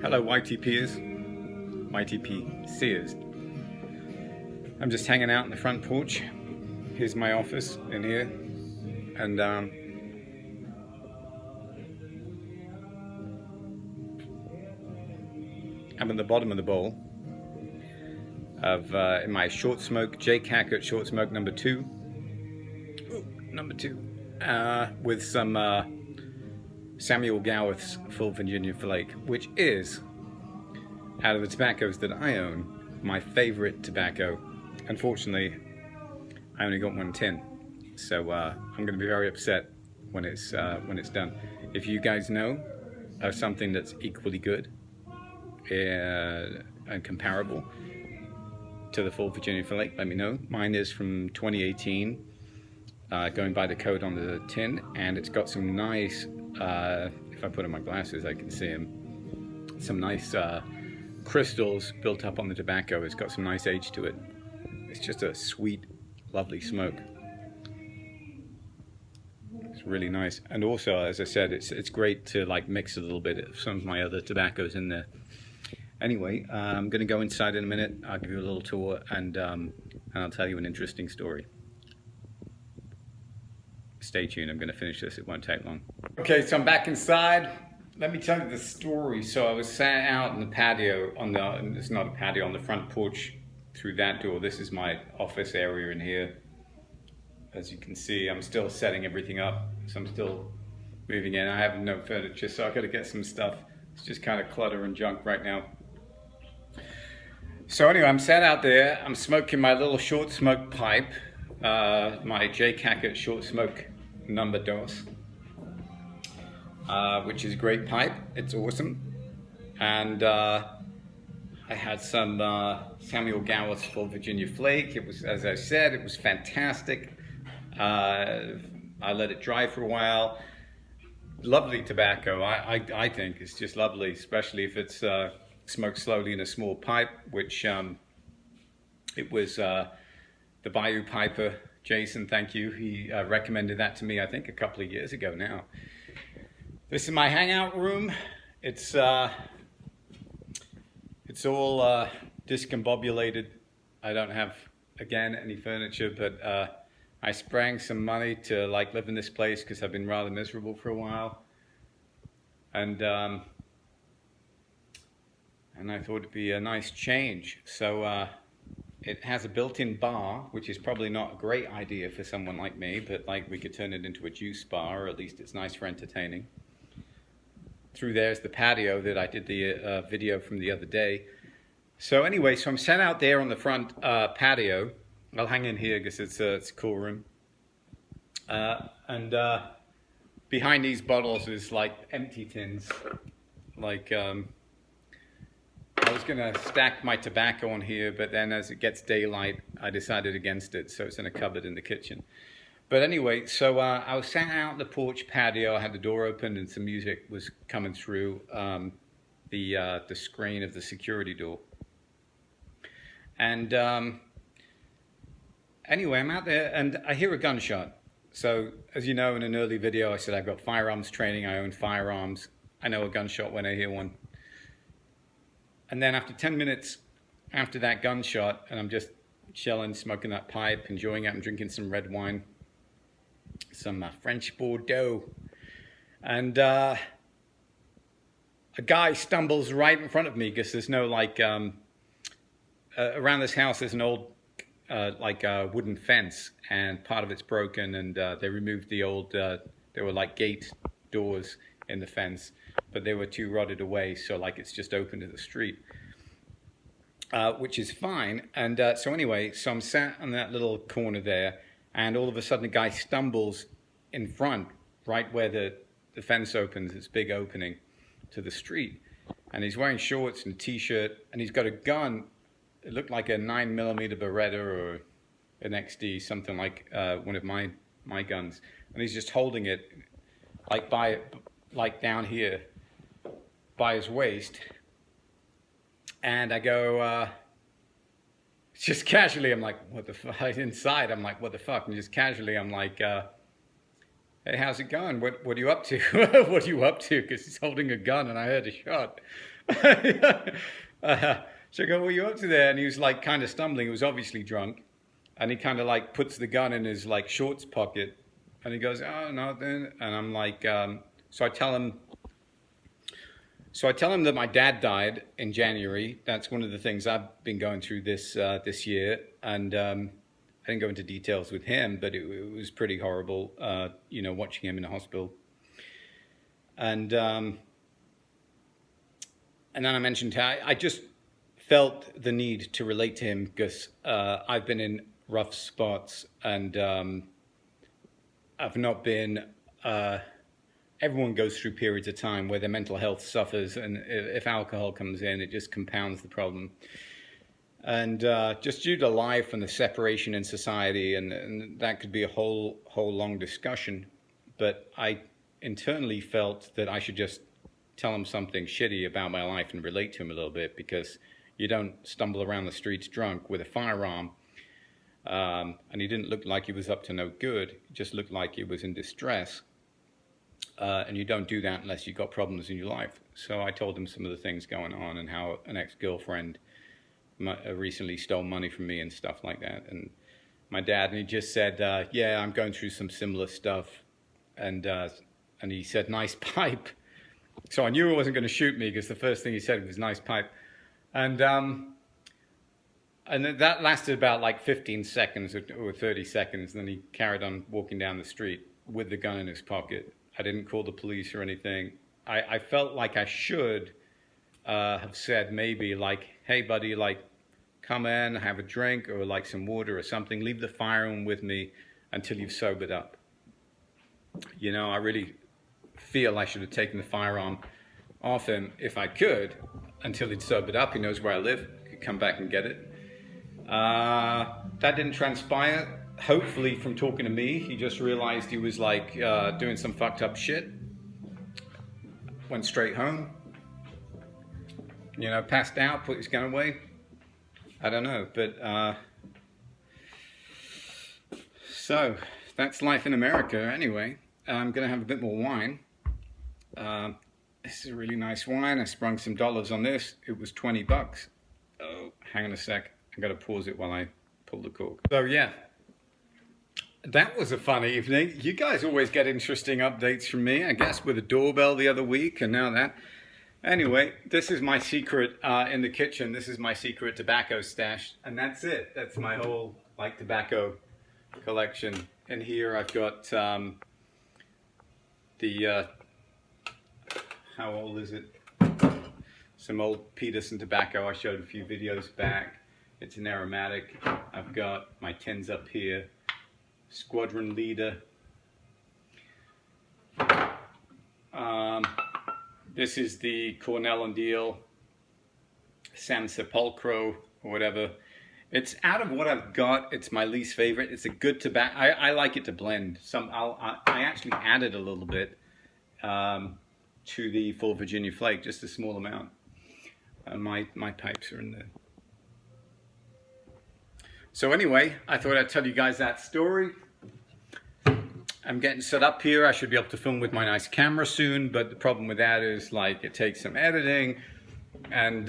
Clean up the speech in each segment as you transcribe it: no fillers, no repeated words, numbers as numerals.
Hello YTPers, YTP seers. I'm just hanging out in the front porch. Here's my office in here, and I'm at the bottom of the bowl of in my short smoke J. Cackett short smoke number 2, with some Samuel Gawith's full Virginia Flake, which is, out of the tobaccos that I own, my favorite tobacco. Unfortunately, I only got one tin, so I'm going to be very upset when it's done. If you guys know of something that's equally good and comparable to the full Virginia Flake, let me know. Mine is from 2018, going by the code on the tin, and it's got some nice, if I put on my glasses I can see them, some nice crystals built up on the tobacco. It's got some nice age to it. It's just a sweet, lovely smoke. It's really nice, and also, as I said, it's great to like mix a little bit of some of my other tobaccos in there. Anyway, I'm going to go inside in a minute. I'll give you a little tour, and I'll tell you an interesting story. Stay tuned. I'm going to finish this. It won't take long. Okay, so I'm back inside. Let me tell you the story. So I was sat out in the patio it's not a patio, on the front porch through that door. This is my office area in here. As you can see, I'm still setting everything up. So I'm still moving in. I have no furniture, so I've got to get some stuff. It's just kind of clutter and junk right now. So anyway, I'm sat out there. I'm smoking my little short smoke pipe, my J. Cackett short smoke number 2, which is a great pipe. It's awesome. And I had some Samuel Gawith's full Virginia Flake. It was, as I said, it was fantastic. I let it dry for a while. Lovely tobacco, I think. It's just lovely, especially if it's smoked slowly in a small pipe, which it was the Bayou Piper, Jason, thank you. He recommended that to me, I think, a couple of years ago now. This is my hangout room. It's all discombobulated. I don't have, again, any furniture, but I sprang some money to like live in this place because I've been rather miserable for a while, and I thought it'd be a nice change. So it has a built-in bar, which is probably not a great idea for someone like me, but like we could turn it into a juice bar, or at least it's nice for entertaining. Through there's the patio that I did the video from the other day. So anyway, so I'm sat out there on the front patio. I'll hang in here because it's a cool room. And behind these bottles is like empty tins. Like I was gonna stack my tobacco on here, but then as it gets daylight, I decided against it. So it's in a cupboard in the kitchen. But anyway, so I was sat out on the porch patio. I had the door open and some music was coming through the screen of the security door. And anyway, I'm out there and I hear a gunshot. So as you know, in an early video, I said I've got firearms training. I own firearms. I know a gunshot when I hear one. And then after 10 minutes after that gunshot, and I'm just chilling, smoking that pipe, enjoying it, I'm drinking some red wine, some French Bordeaux, and a guy stumbles right in front of me because there's no like around this house there's an old wooden fence, and part of it's broken, and they removed the old there were like gate doors in the fence, but they were too rotted away, so like it's just open to the street, which is fine. And so anyway, so I'm sat on that little corner there, and all of a sudden a guy stumbles in front, right where the fence opens, this big opening to the street, and he's wearing shorts and a t-shirt, and he's got a gun. It looked like a 9mm Beretta or an XD, something like one of my guns, and he's just holding it like down here by his waist. And I go just casually, I'm like, what the fuck? Inside I'm like, what the fuck? And just casually I'm like, hey, how's it going? What are you up to? What are you up to? Because he's holding a gun and I heard a shot. So I go, what are you up to there? And he was like kind of stumbling. He was obviously drunk. And he kind of like puts the gun in his like shorts pocket. And he goes, oh, nothing. And I'm like, so I tell him that my dad died in January. That's one of the things I've been going through this year. And I didn't go into details with him, but it was pretty horrible, you know, watching him in the hospital. And then I mentioned how I just felt the need to relate to him because I've been in rough spots and I've not been... everyone goes through periods of time where their mental health suffers, and if alcohol comes in, it just compounds the problem. And just due to life and the separation in society, and that could be a whole long discussion, but I internally felt that I should just tell him something shitty about my life and relate to him a little bit, because you don't stumble around the streets drunk with a firearm. And he didn't look like he was up to no good. He just looked like he was in distress. And you don't do that unless you've got problems in your life. So I told him some of the things going on and how an ex-girlfriend recently stole money from me and stuff like that. And my dad, and he just said, yeah, I'm going through some similar stuff. And he said, nice pipe. So I knew he wasn't going to shoot me because the first thing he said was nice pipe. And that lasted about like 15 seconds or 30 seconds. And then he carried on walking down the street with the gun in his pocket. I didn't call the police or anything. I felt like I should have said maybe like, hey buddy, like come in, have a drink or like some water or something. Leave the firearm with me until you've sobered up. You know, I really feel I should have taken the firearm off him if I could until he'd sobered up. He knows where I live. He could come back and get it. That didn't transpire. Hopefully from talking to me, he just realized he was like doing some fucked up shit. Went straight home. You know, passed out, put his gun away. I don't know, but so that's life in America anyway. I'm gonna have a bit more wine. This is a really nice wine. I sprung some dollars on this. It was 20 bucks. Oh, hang on a sec. I gotta pause it while I pull the cork. So yeah. That was a fun evening. You guys always get interesting updates from me, I guess, with a doorbell the other week and now that. Anyway, this is my secret in the kitchen. This is my secret tobacco stash. And that's it. That's my whole, like, tobacco collection. In here I've got how old is it? Some old Peterson tobacco I showed a few videos back. It's an aromatic. I've got my tins up here. Squadron Leader. This is the Cornell and Deal San Sepulcro or whatever. It's out of what I've got. It's my least favorite. It's a good tobacco. I like it to blend. I actually added a little bit to the full Virginia Flake, just a small amount. My pipes are in there. So anyway, I thought I'd tell you guys that story. I'm getting set up here. I should be able to film with my nice camera soon, but the problem with that is like it takes some editing, and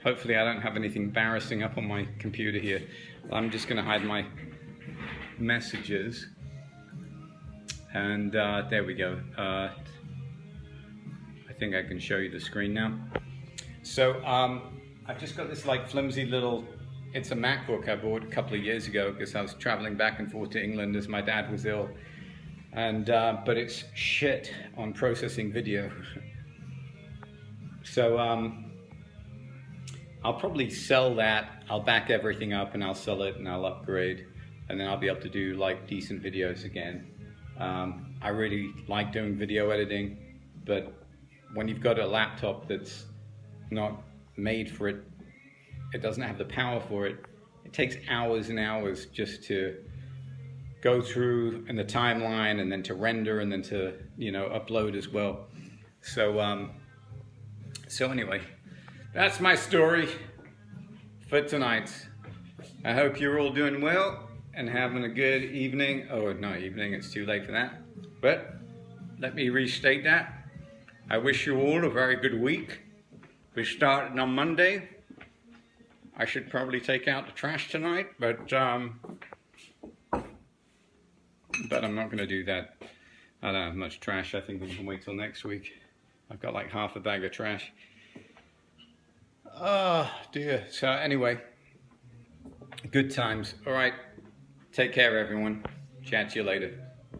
hopefully I don't have anything embarrassing up on my computer here. I'm just going to hide my messages, and there we go. I think I can show you the screen now. So I've just got this like flimsy little, it's a MacBook I bought a couple of years ago because I was traveling back and forth to England as my dad was ill. And but it's shit on processing video. So I'll probably sell that. I'll back everything up and I'll sell it and I'll upgrade. And then I'll be able to do like decent videos again. I really like doing video editing, but when you've got a laptop that's not made for it, it doesn't have the power for it. It takes hours and hours just to go through in the timeline and then to render and then to, you know, upload as well. So, so anyway, that's my story for tonight. I hope you're all doing well and having a good evening. Oh, not evening, it's too late for that. But let me restate that. I wish you all a very good week. We're starting on Monday. I should probably take out the trash tonight, but I'm not going to do that. I don't have much trash. I think we can wait till next week. I've got like half a bag of trash. Oh dear. So anyway, good times. All right. Take care, everyone. Chat to you later.